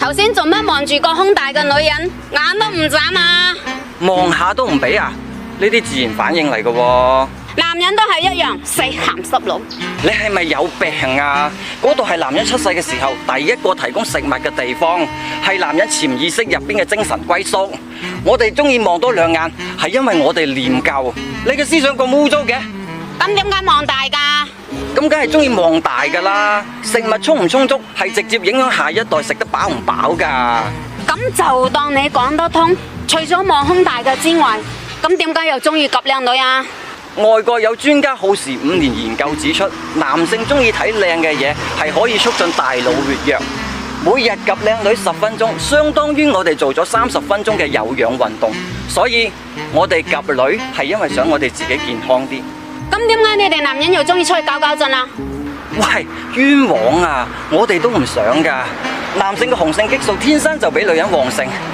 頭先做乜望住個胸大嘅女人，眼都唔眨啊？望下都唔俾啊？呢啲自然反應嚟嘅喎。男人都係一樣，死鹹濕佬。你係咪有病啊？嗰度係男人出世嘅時候第一個提供食物嘅地方，係男人潛意識入邊嘅精神歸宿。我哋中意望多兩眼，係因為我哋念舊。你嘅思想咁污糟嘅，咁點解望大㗎？咁梗係中意望大噶啦。食物充唔充足，係直接影響下一代食得飽唔飽噶。咁就當你講得通。除咗望胸大嘅之外，咁點解又中意及靚女啊？外國有專家耗時5年研究指出，男性中意睇靚嘅嘢係可以促進大腦血躍。每日及靚女10分鐘，相當於我哋做咗30分鐘嘅有氧運動。所以我哋及女係因為想我哋自己健康啲。咁點解你哋男人又中意出去搞搞震啊？喂，冤枉啊！我哋都唔想噶。男性嘅雄性激素天生就比女人旺盛。